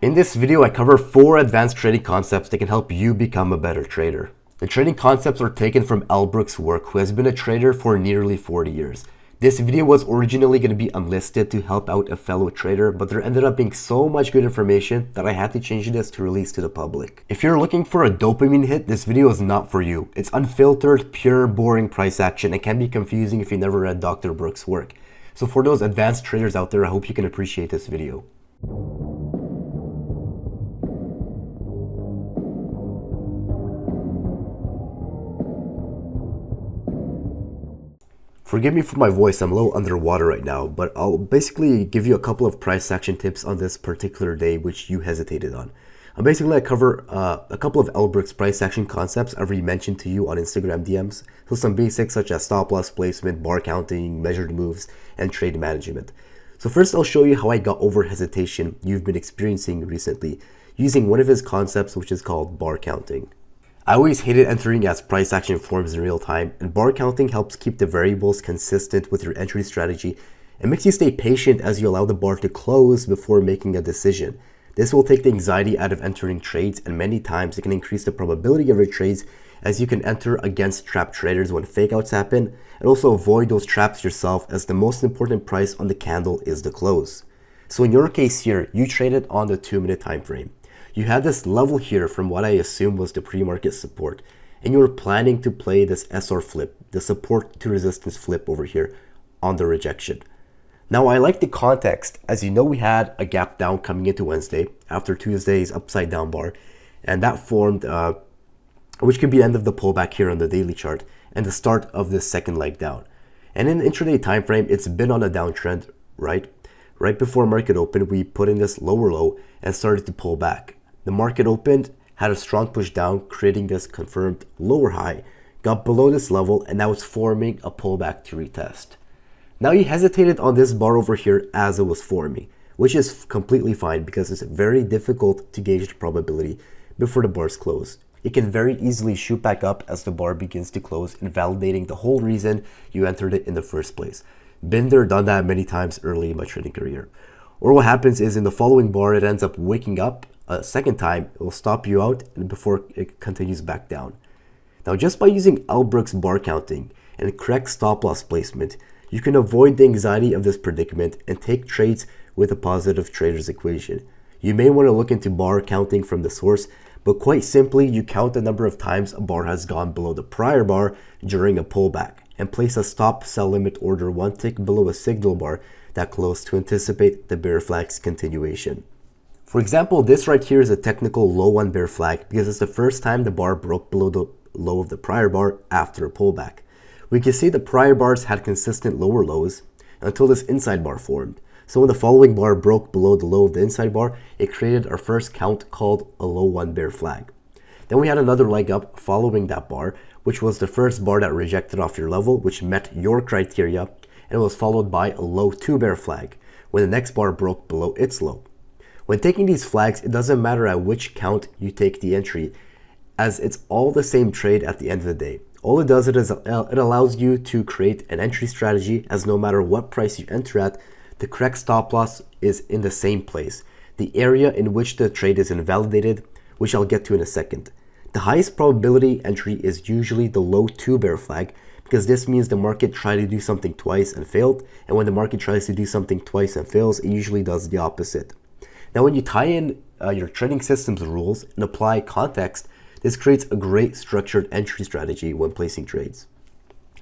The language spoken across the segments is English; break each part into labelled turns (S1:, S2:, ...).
S1: In this video, I cover 4 advanced trading concepts that can help you become a better trader. The trading concepts are taken from Brooks' work, who has been a trader for nearly 40 years. This video was originally going to be unlisted to help out a fellow trader, but there ended up being so much good information that I had to change this to release to the public. If you're looking for a dopamine hit, this video is not for you. It's unfiltered, pure, boring price action and can be confusing if you never read Dr. Brooks' work. So for those advanced traders out there, I hope you can appreciate this video. Forgive me for my voice, I'm a little underwater right now, but I'll basically give you a couple of price action tips on this particular day which you hesitated on. I cover a couple of Brooks price action concepts I've already mentioned to you on Instagram DMs. So some basics such as stop loss placement, bar counting, measured moves, and trade management. So first I'll show you how I got over hesitation you've been experiencing recently using one of his concepts, which is called bar counting. I always hated entering as price action forms in real time, and bar counting helps keep the variables consistent with your entry strategy and makes you stay patient as you allow the bar to close before making a decision. This will take the anxiety out of entering trades, and many times it can increase the probability of your trades as you can enter against trap traders when fakeouts happen, and also avoid those traps yourself as the most important price on the candle is the close. So in your case here, you traded on the 2-minute time frame. You had this level here from what I assume was the pre-market support, and you were planning to play this SR flip, the support to resistance flip over here on the rejection. Now I like the context, as you know we had a gap down coming into Wednesday after Tuesday's upside down bar, and that formed, which could be the end of the pullback here on the daily chart and the start of this second leg down. And in the intraday time frame, it's been on a downtrend, right? Right before market open, we put in this lower low and started to pull back. The market opened, had a strong push down, creating this confirmed lower high, got below this level, and now it's forming a pullback to retest. Now you hesitated on this bar over here as it was forming, which is completely fine because it's very difficult to gauge the probability before the bars close. It can very easily shoot back up as the bar begins to close, invalidating the whole reason you entered it in the first place. Been there, done that many times early in my trading career. Or what happens is in the following bar, it ends up waking up a second time, it will stop you out and before it continues back down. Now just by using Brooks bar counting and correct stop loss placement, you can avoid the anxiety of this predicament and take trades with a positive trader's equation. You may want to look into bar counting from the source, but quite simply you count the number of times a bar has gone below the prior bar during a pullback and place a stop sell limit order 1 tick below a signal bar that closed to anticipate the bear flag's continuation. For example, this right here is a technical low 1 bear flag because it's the first time the bar broke below the low of the prior bar after a pullback. We can see the prior bars had consistent lower lows until this inside bar formed. So when the following bar broke below the low of the inside bar, it created our first count called a low 1 bear flag. Then we had another leg up following that bar, which was the first bar that rejected off your level, which met your criteria, and it was followed by a low 2 bear flag when the next bar broke below its low. When taking these flags, it doesn't matter at which count you take the entry, as it's all the same trade at the end of the day. All it does is it allows you to create an entry strategy, as no matter what price you enter at, the correct stop loss is in the same place, the area in which the trade is invalidated, which I'll get to in a second. The highest probability entry is usually the low 2 bear flag, because this means the market tried to do something twice and failed, and when the market tries to do something twice and fails, it usually does the opposite. Now when you tie in your trading system's rules and apply context, this creates a great structured entry strategy when placing trades.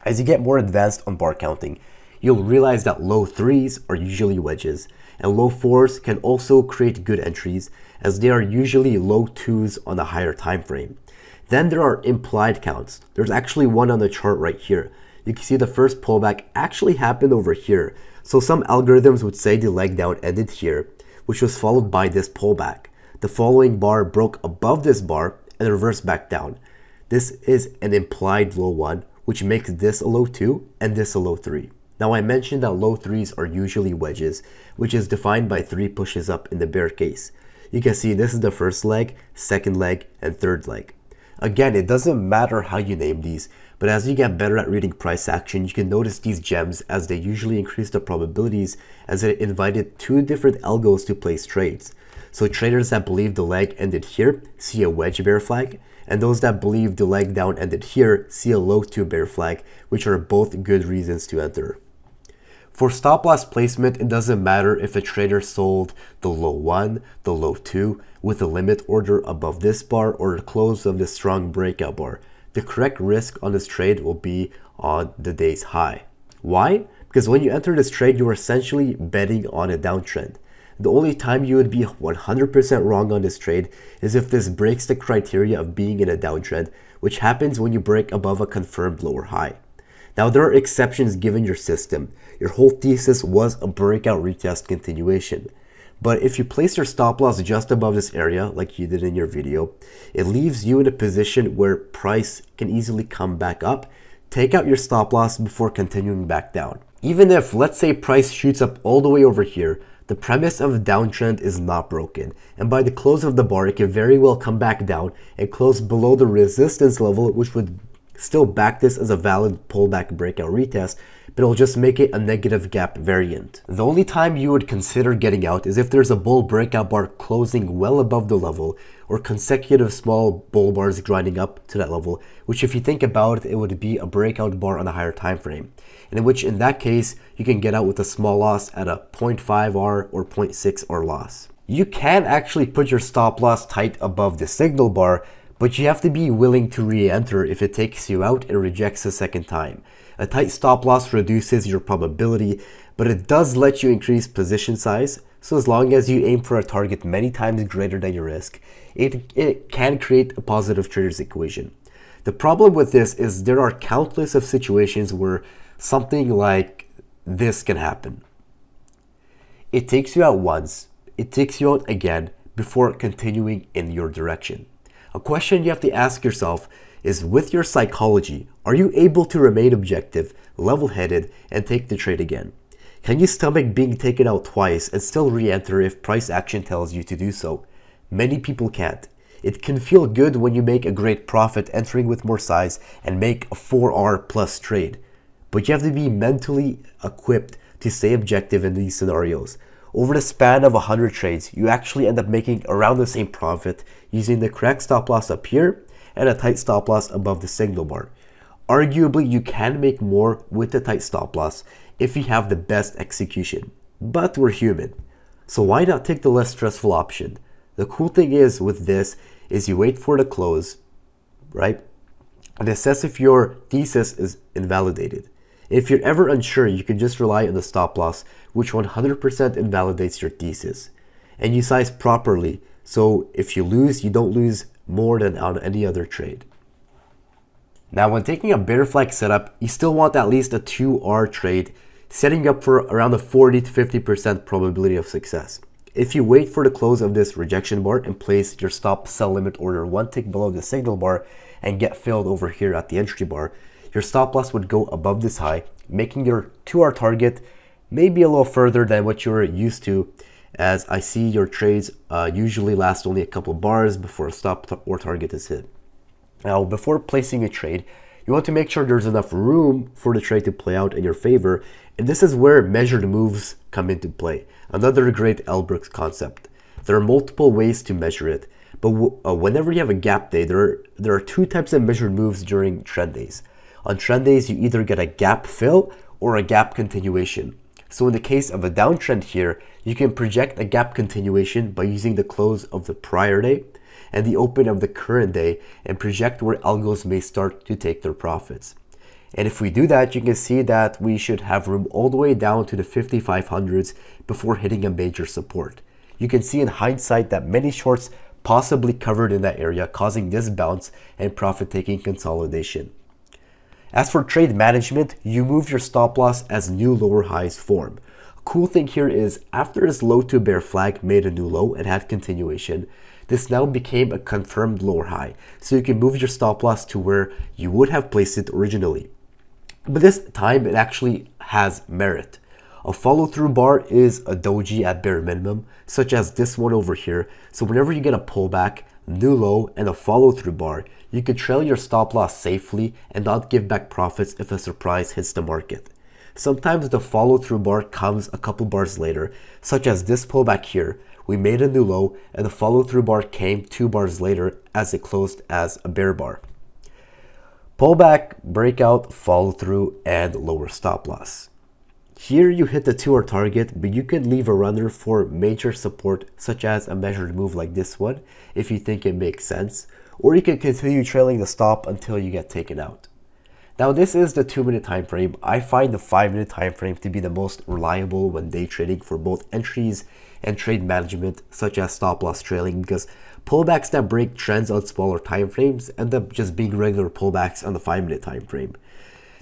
S1: As you get more advanced on bar counting, you'll realize that low 3s are usually wedges, and low 4s can also create good entries as they are usually low 2s on a higher time frame. Then there are implied counts. There's actually one on the chart right here. You can see the first pullback actually happened over here. So some algorithms would say the leg down ended here, which was followed by this pullback. The following bar broke above this bar and reversed back down. This is an implied low 1, which makes this a low 2 and this a low 3. Now I mentioned that low 3s are usually wedges, which is defined by 3 pushes up in the bear case. You can see this is the first leg, second leg, and third leg. Again, it doesn't matter how you name these, but as you get better at reading price action, you can notice these gems as they usually increase the probabilities as it invited 2 different algos to place trades. So traders that believe the leg ended here see a wedge bear flag, and those that believe the leg down ended here see a low to bear flag, which are both good reasons to enter. For stop loss placement, it doesn't matter if a trader sold the low 1, the low 2 with a limit order above this bar or the close of this strong breakout bar. The correct risk on this trade will be on the day's high. Why? Because when you enter this trade, you're essentially betting on a downtrend. The only time you would be 100% wrong on this trade is if this breaks the criteria of being in a downtrend, which happens when you break above a confirmed lower high. Now, there are exceptions given your system. Your whole thesis was a breakout retest continuation. But if you place your stop loss just above this area, like you did in your video, it leaves you in a position where price can easily come back up. Take out your stop loss before continuing back down. Even if, let's say, price shoots up all the way over here, the premise of a downtrend is not broken, and by the close of the bar, it can very well come back down and close below the resistance level, which would still back this as a valid pullback breakout retest, but it'll just make it a negative gap variant. The only time you would consider getting out is if there's a bull breakout bar closing well above the level, or consecutive small bull bars grinding up to that level, which if you think about it, it would be a breakout bar on a higher time frame, in which in that case, you can get out with a small loss at a 0.5R or 0.6R loss. You can actually put your stop loss tight above the signal bar, but you have to be willing to re-enter if it takes you out and rejects a second time. A tight stop loss reduces your probability, but it does let you increase position size. So as long as you aim for a target many times greater than your risk, it can create a positive trader's equation. The problem with this is there are countless of situations where something like this can happen. It takes you out once, it takes you out again before continuing in your direction. A question you have to ask yourself is, with your psychology, are you able to remain objective, level-headed, and take the trade again? Can you stomach being taken out twice and still re-enter if price action tells you to do so? Many people can't. It can feel good when you make a great profit entering with more size and make a 4R plus trade. But you have to be mentally equipped to stay objective in these scenarios. Over the span of 100 trades, you actually end up making around the same profit using the correct stop loss up here and a tight stop loss above the signal bar. Arguably, you can make more with the tight stop loss if you have the best execution. But we're human, so why not take the less stressful option? The cool thing is with this is you wait for the close, right? And assess if your thesis is invalidated. If you're ever unsure, you can just rely on the stop loss, which 100% invalidates your thesis. And you size properly, so if you lose, you don't lose more than on any other trade. Now, when taking a bear flag setup, you still want at least a 2R trade, setting up for around a 40 to 50% probability of success. If you wait for the close of this rejection bar and place your stop sell limit order one tick below the signal bar and get filled over here at the entry bar, your stop loss would go above this high, making your 2R target maybe a little further than what you're used to, as I see your trades usually last only a couple of bars before a stop or target is hit. Now, before placing a trade, you want to make sure there's enough room for the trade to play out in your favor, and this is where measured moves come into play. Another great Elbrook's concept. There are multiple ways to measure it, but whenever you have a gap day, there are two types of measured moves during trend days. On trend days, you either get a gap fill or a gap continuation. So in the case of a downtrend here, you can project a gap continuation by using the close of the prior day and the open of the current day and project where algos may start to take their profits. And if we do that, you can see that we should have room all the way down to the 5500s before hitting a major support. You can see in hindsight that many shorts possibly covered in that area, causing this bounce and profit-taking consolidation. As for trade management, you move your stop loss as new lower highs form. A cool thing here is after this low to bear flag made a new low and had continuation, this now became a confirmed lower high. So you can move your stop loss to where you would have placed it originally. But this time it actually has merit. A follow through bar is a doji at bare minimum, such as this one over here. So whenever you get a pullback, new low, and a follow through bar, you can trail your stop loss safely and not give back profits if a surprise hits the market. Sometimes the follow through bar comes a couple bars later, such as this pullback here, we made a new low, and the follow through bar came 2 bars later as it closed as a bear bar. Pullback, breakout, follow through, and lower stop loss. Here you hit the 2-hour target, but you can leave a runner for major support such as a measured move like this one if you think it makes sense, or you can continue trailing the stop until you get taken out. Now this is the 2-minute time frame. I find the 5-minute time frame to be the most reliable when day trading for both entries and trade management such as stop loss trailing, because pullbacks that break trends on smaller time frames end up just being regular pullbacks on the 5-minute time frame.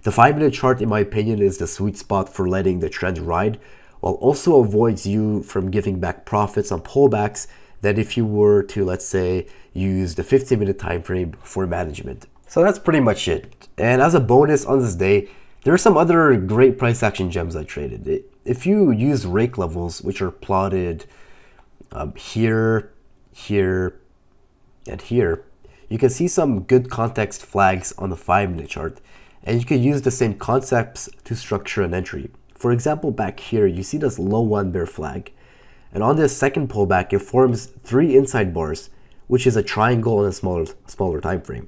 S1: The 5-minute chart, in my opinion, is the sweet spot for letting the trend ride, while also avoids you from giving back profits on pullbacks than if you were to, let's say, use the 15-minute time frame for management. So that's pretty much it. And as a bonus on this day, there are some other great price action gems I traded. If you use rake levels, which are plotted here, here, and here, you can see some good context flags on the 5-minute chart. And you can use the same concepts to structure an entry. For example, back here, you see this low 1 bear flag. And on this second pullback, it forms 3 inside bars, which is a triangle on a smaller time frame.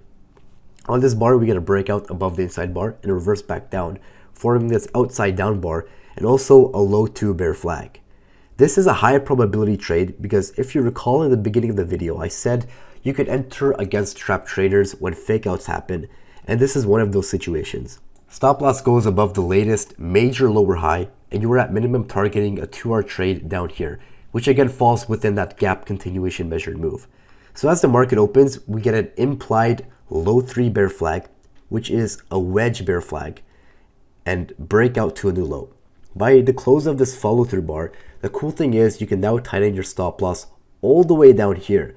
S1: On this bar, we get a breakout above the inside bar and reverse back down, forming this outside down bar and also a low 2 bear flag. This is a high probability trade because if you recall in the beginning of the video, I said you could enter against trap traders when fake outs happen, and this is one of those situations. Stop loss goes above the latest major lower high, and you are at minimum targeting a 2-hour trade down here, which again falls within that gap continuation measured move. So as the market opens, we get an implied low 3 bear flag, which is a wedge bear flag, and breakout to a new low. By the close of this follow through bar, the cool thing is you can now tighten your stop loss all the way down here,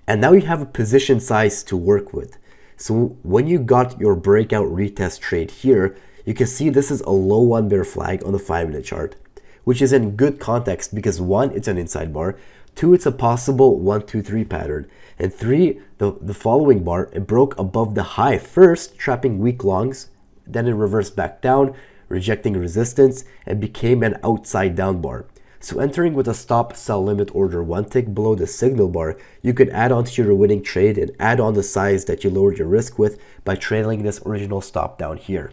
S1: and now you have a position size to work with. So when you got your breakout retest trade here, you can see this is a low 1 bear flag on the 5-minute chart, which is in good context because 1, it's an inside bar, 2, it's a possible 1, 2, 3 pattern, and 3, the following bar, it broke above the high first, trapping weak longs, then it reversed back down, rejecting resistance, and became an outside down bar. So entering with a stop sell limit order 1 tick below the signal bar, you could add on to your winning trade and add on the size that you lowered your risk with by trailing this original stop down here.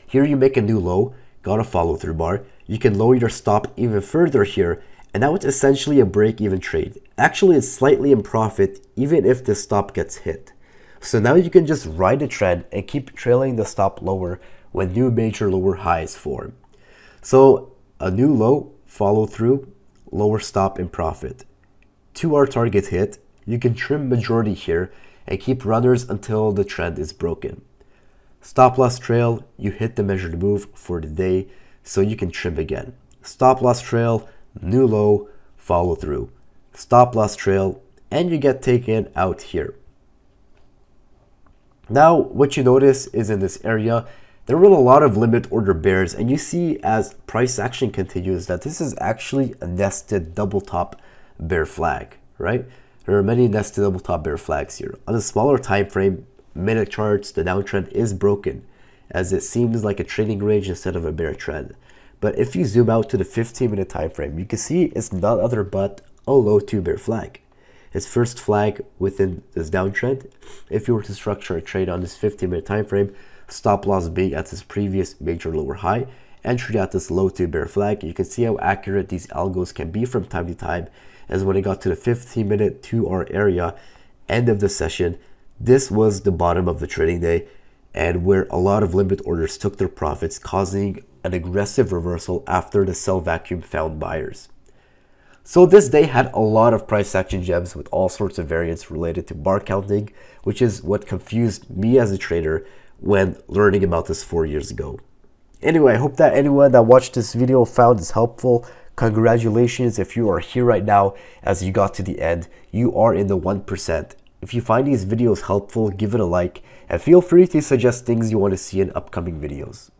S1: Here you make a new low, got a follow through bar, you can lower your stop even further here, and now it's essentially a break-even trade. Actually, it's slightly in profit even if this stop gets hit. So now you can just ride the trend and keep trailing the stop lower when new major lower highs form. So a new low, follow through, lower stop in profit. 2-hour target hit, you can trim majority here and keep runners until the trend is broken. Stop loss trail, you hit the measured move for the day, so you can trim again. Stop loss trail, new low, follow through. Stop loss trail, and you get taken out here. Now, what you notice is in this area, there were a lot of limit order bears, and you see as price action continues that this is actually a nested double top bear flag, right? There are many nested double top bear flags here. On a smaller time frame, minute charts, the downtrend is broken as it seems like a trading range instead of a bear trend. But if you zoom out to the 15-minute time frame, you can see it's none other but a low 2 bear flag. Its first flag within this downtrend. If you were to structure a trade on this 15-minute time frame, stop loss being at this previous major lower high, entry at this low 2 bear flag, you can see how accurate these algos can be from time to time, as when it got to the 15-minute 2-hour area, end of the session, this was the bottom of the trading day, and where a lot of limit orders took their profits, causing an aggressive reversal after the sell vacuum found buyers. So this day had a lot of price action gems with all sorts of variants related to bar counting, which is what confused me as a trader when learning about this 4 years ago. Anyway, I hope that anyone that watched this video found this helpful. Congratulations if you are here right now as you got to the end. You are in the 1%. If you find these videos helpful, give it a like and feel free to suggest things you want to see in upcoming videos.